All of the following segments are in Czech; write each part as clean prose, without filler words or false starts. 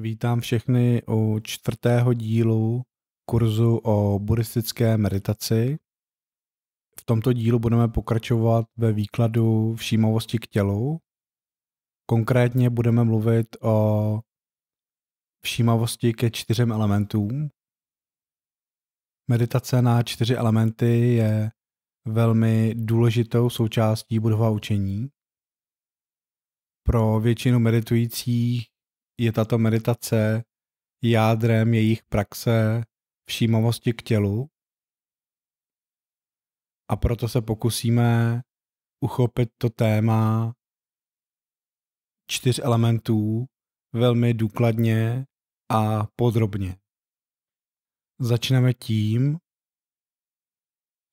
Vítám všechny u 4. dílu kurzu o buddhistické meditaci. V tomto dílu budeme pokračovat ve výkladu všímavosti k tělu. Konkrétně budeme mluvit o všímavosti ke 4 elementům. Meditace na 4 elementy je velmi důležitou součástí Buddhova učení. Pro většinu meditujících je tato meditace jádrem jejich praxe všímavosti k tělu a proto se pokusíme uchopit to téma 4 elementů velmi důkladně a podrobně. Začneme tím,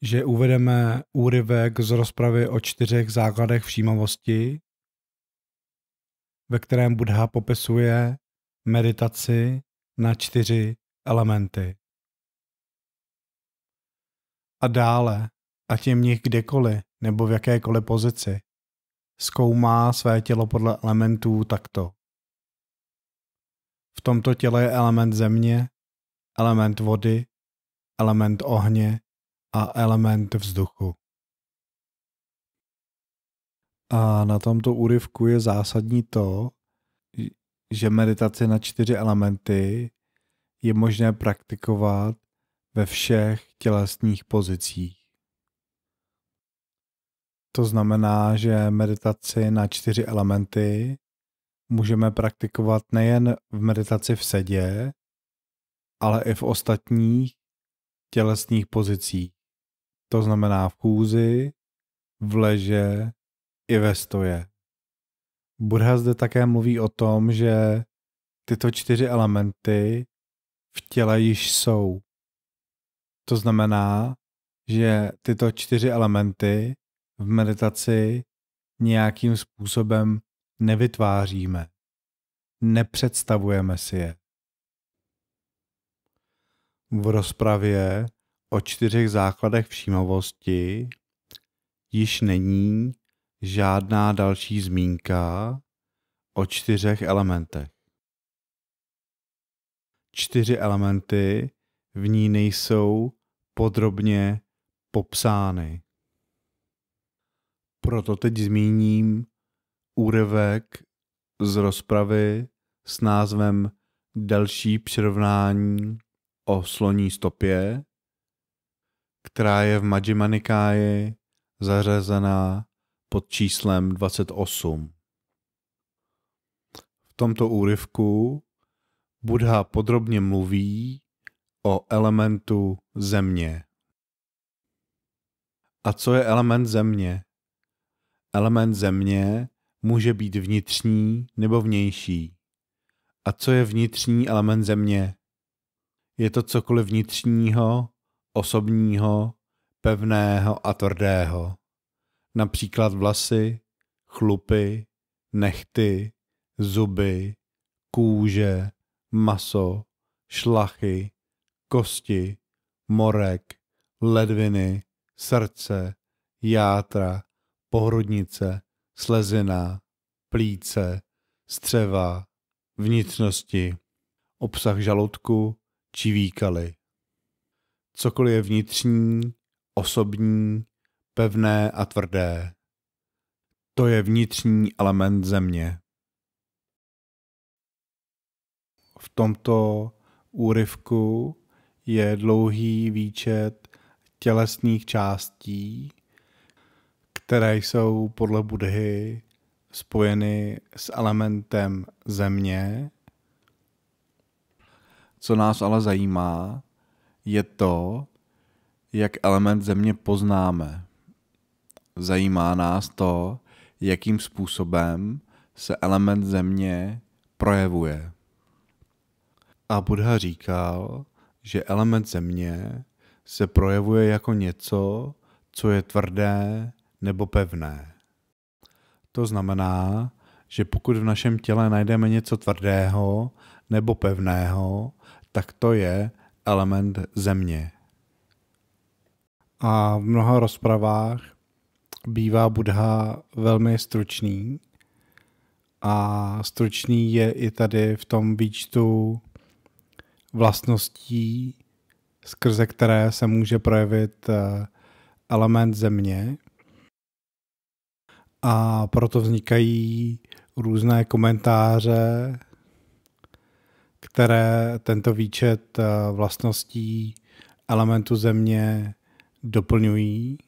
že uvedeme úryvek z rozpravy o 4 základech všímavosti, ve kterém Buddha popisuje meditaci na 4 elementy. A dále, ať je v nich kdekoliv nebo v jakékoliv pozici, zkoumá své tělo podle elementů takto. V tomto těle je element země, element vody, element ohně a element vzduchu. A na tomto úryvku je zásadní to, že meditaci na 4 elementy je možné praktikovat ve všech tělesných pozicích. To znamená, že meditaci na 4 elementy můžeme praktikovat nejen v meditaci v sedě, ale i v ostatních tělesných pozicích. To znamená v chůzi, v leže i ve stoje. Buddha zde také mluví o tom, že tyto 4 elementy v těle již jsou. To znamená, že tyto 4 elementy v meditaci nějakým způsobem nevytváříme. Nepředstavujeme si je. V rozpravě o 4 základech všímavosti již není žádná další zmínka o 4 elementech. 4 elementy v ní nejsou podrobně popsány. Proto teď zmíním úryvek z rozpravy s názvem Další přirovnání o sloní stopě, která je v Majjhima Nikáji zařazená pod číslem 28. V tomto úryvku Buddha podrobně mluví o elementu země. A co je element země? Element země může být vnitřní nebo vnější. A co je vnitřní element země? Je to cokoliv vnitřního, osobního, pevného a tvrdého. Například vlasy, chlupy, nehty, zuby, kůže, maso, šlachy, kosti, morek, ledviny, srdce, játra, pohrudnice, slezina, plíce, střeva, vnitřnosti, obsah žaludku či výkaly. Cokoliv je vnitřní, osobní, pevné a tvrdé. To je vnitřní element země. V tomto úryvku je dlouhý výčet tělesných částí, které jsou podle Buddhy spojeny s elementem země. Co nás ale zajímá, je to, jak element země poznáme. Zajímá nás to, jakým způsobem se element země projevuje. A Buddha říkal, že element země se projevuje jako něco, co je tvrdé nebo pevné. To znamená, že pokud v našem těle najdeme něco tvrdého nebo pevného, tak to je element země. A v mnoha rozpravách bývá Buddha velmi stručný a stručný je i tady v tom výčtu vlastností, skrze které se může projevit element země. A proto vznikají různé komentáře, které tento výčet vlastností elementu země doplňují.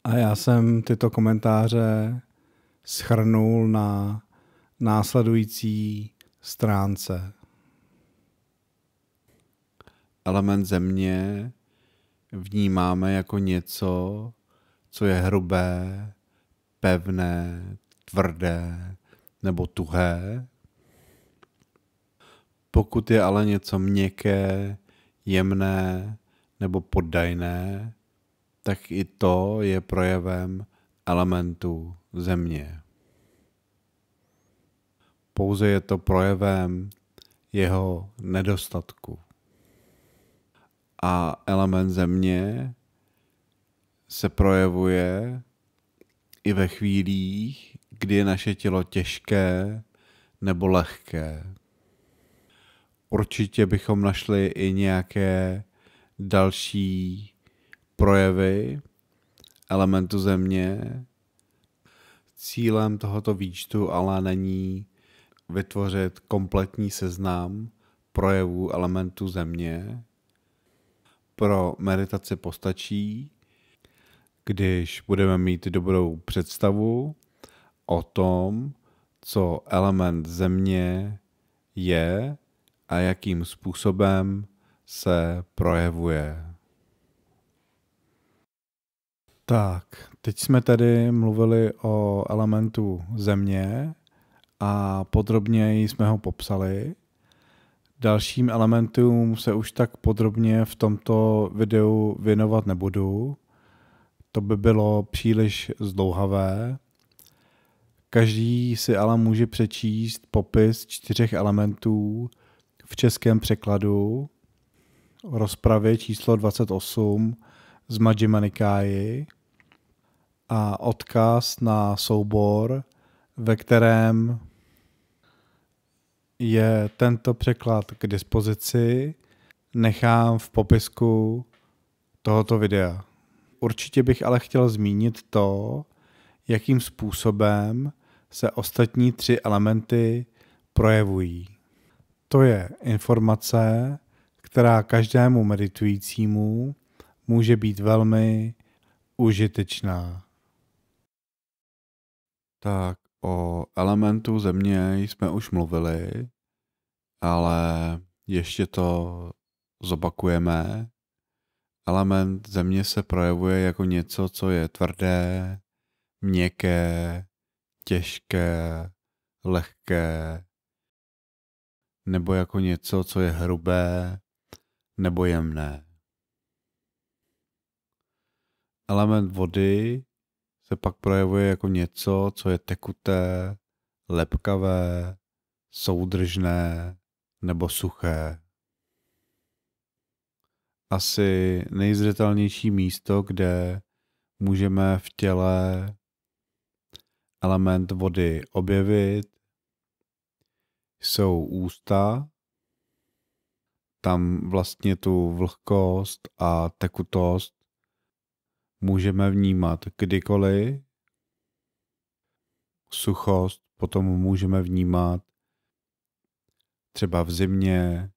A já jsem tyto komentáře shrnul na následující stránce. Element země vnímáme jako něco, co je hrubé, pevné, tvrdé nebo tuhé. Pokud je ale něco měkké, jemné nebo poddajné, tak i to je projevem elementu země. Pouze je to projevem jeho nedostatku. A element země se projevuje i ve chvílích, kdy je naše tělo těžké nebo lehké. Určitě bychom našli i nějaké další projevy elementu země. Cílem tohoto výčtu ale není vytvořit kompletní seznam projevů elementu země. Pro meditaci postačí, když budeme mít dobrou představu o tom, co element země je a jakým způsobem se projevuje. Tak, teď jsme tedy mluvili o elementu země a podrobněji jsme ho popsali. Dalším elementům se už tak podrobně v tomto videu věnovat nebudu. To by bylo příliš zdlouhavé. Každý si ale může přečíst popis 4 elementů v českém překladu v rozpravě číslo 28 z Majjhima Nikáji a odkaz na soubor, ve kterém je tento překlad k dispozici, nechám v popisku tohoto videa. Určitě bych ale chtěl zmínit to, jakým způsobem se ostatní 3 elementy projevují. To je informace, která každému meditujícímu může být velmi užitečná. Tak o elementu země jsme už mluvili, ale ještě to zopakujeme. Element země se projevuje jako něco, co je tvrdé, měkké, těžké, lehké, nebo jako něco, co je hrubé nebo jemné. Element vody se pak projevuje jako něco, co je tekuté, lepkavé, soudržné nebo suché. Asi nejzřetelnější místo, kde můžeme v těle element vody objevit, jsou ústa. Tam vlastně tu vlhkost a tekutost můžeme vnímat kdykoliv. Suchost potom můžeme vnímat třeba v zimě,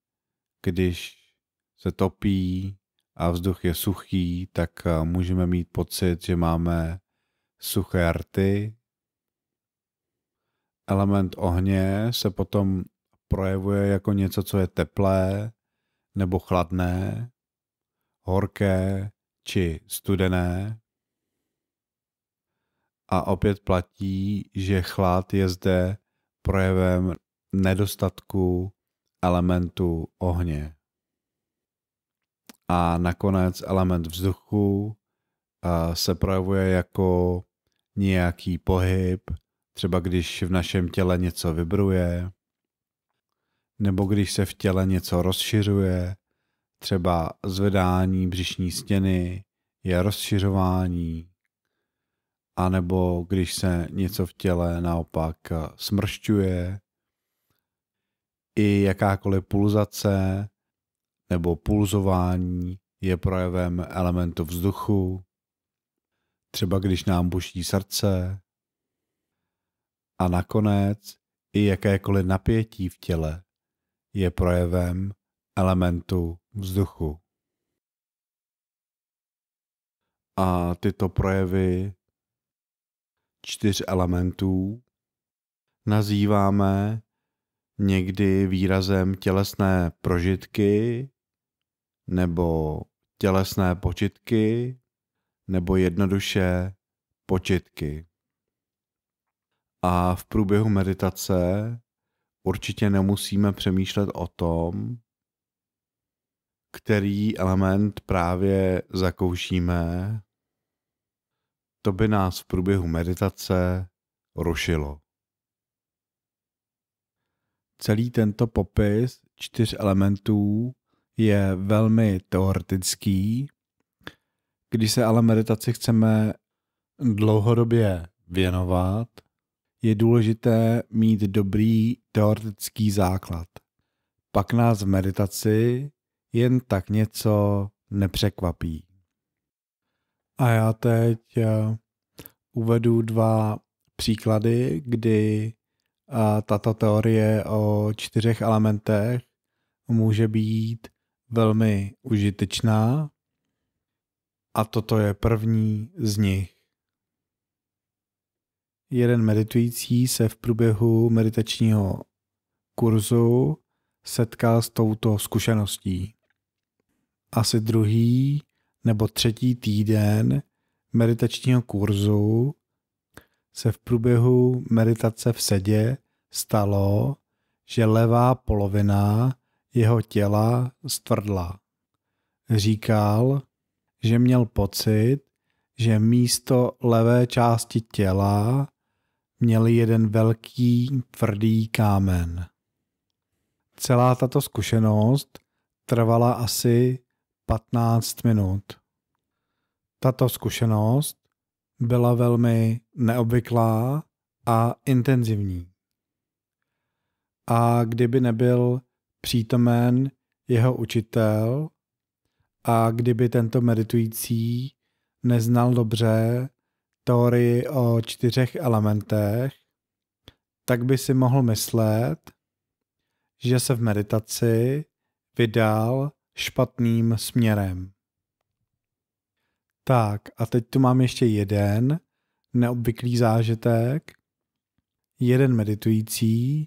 když se topí a vzduch je suchý, tak můžeme mít pocit, že máme suché rty. Element ohně se potom projevuje jako něco, co je teplé nebo chladné, horké či studené. A opět platí, že chlad je zde projevem nedostatku elementu ohně. A nakonec element vzduchu se projevuje jako nějaký pohyb, třeba když v našem těle něco vibruje, nebo když se v těle něco rozšiřuje, třeba zvedání břišní stěny je rozšiřování, anebo když se něco v těle naopak smršťuje, i jakákoliv pulzace nebo pulzování je projevem elementu vzduchu, třeba když nám buší srdce, a nakonec i jakékoliv napětí v těle je projevem elementu vzduchu. A tyto projevy 4 elementů nazýváme někdy výrazem tělesné prožitky nebo tělesné počitky nebo jednoduše počitky. A v průběhu meditace určitě nemusíme přemýšlet o tom, který element právě zakoušíme. To by nás v průběhu meditace rušilo. Celý tento popis 4 elementů je velmi teoretický. Když se ale meditaci chceme dlouhodobě věnovat, je důležité mít dobrý teoretický základ. Pak nás v meditaci jen tak něco nepřekvapí. A já teď uvedu 2 příklady, kdy tato teorie o 4 elementech může být velmi užitečná. A toto je první z nich. Jeden meditující se v průběhu meditačního kurzu setkal s touto zkušeností. Asi 2. nebo 3. týden meditačního kurzu se v průběhu meditace v sedě stalo, že levá polovina jeho těla stvrdla. Říkal, že měl pocit, že místo levé části těla měl jeden velký tvrdý kámen. Celá tato zkušenost trvala asi 15 minut. Tato zkušenost byla velmi neobvyklá a intenzivní. A kdyby nebyl přítomen jeho učitel a kdyby tento meditující neznal dobře teorii o 4 elementech, tak by si mohl myslet, že se v meditaci vydal špatným směrem. Tak a teď tu mám ještě jeden neobvyklý zážitek. Jeden meditující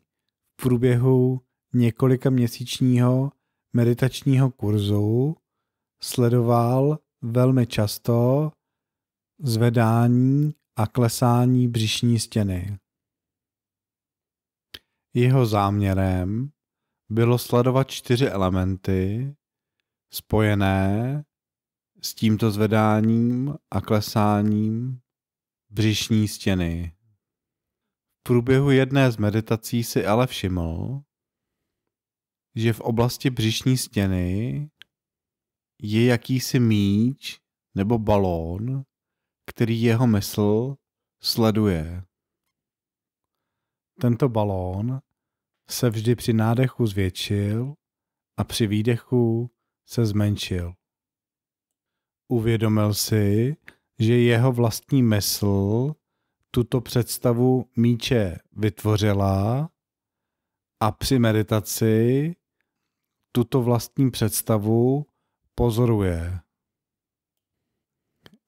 v průběhu několika měsíčního meditačního kurzu sledoval velmi často zvedání a klesání břišní stěny. Jeho záměrem bylo sledovat 4 elementy spojené s tímto zvedáním a klesáním břišní stěny. V průběhu jedné z meditací si ale všiml, že v oblasti břišní stěny je jakýsi míč nebo balón, který jeho mysl sleduje. Tento balón se vždy při nádechu zvětšil a při výdechu se zmenšil. Uvědomil si, že jeho vlastní mysl tuto představu míče vytvořila a při meditaci tuto vlastní představu pozoruje.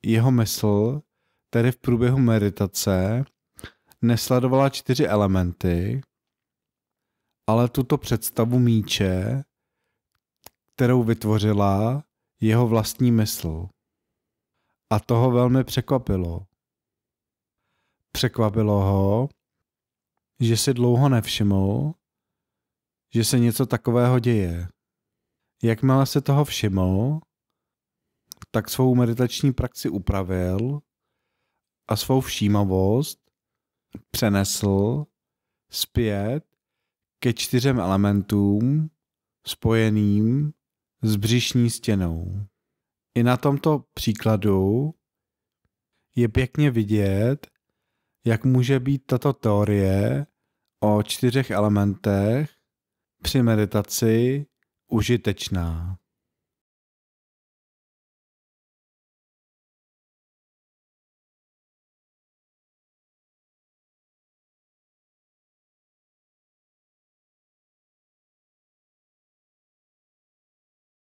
Jeho mysl tedy v průběhu meditace nesledovala 4 elementy, ale tuto představu míče, kterou vytvořila jeho vlastní mysl. A to ho velmi překvapilo. Překvapilo ho, že si dlouho nevšiml, že se něco takového děje. Jakmile se toho všiml, tak svou meditační praxi upravil a svou všímavost přenesl zpět ke 4 elementům spojeným s břišní stěnou. I na tomto příkladu je pěkně vidět, jak může být tato teorie o 4 elementech při meditaci užitečná.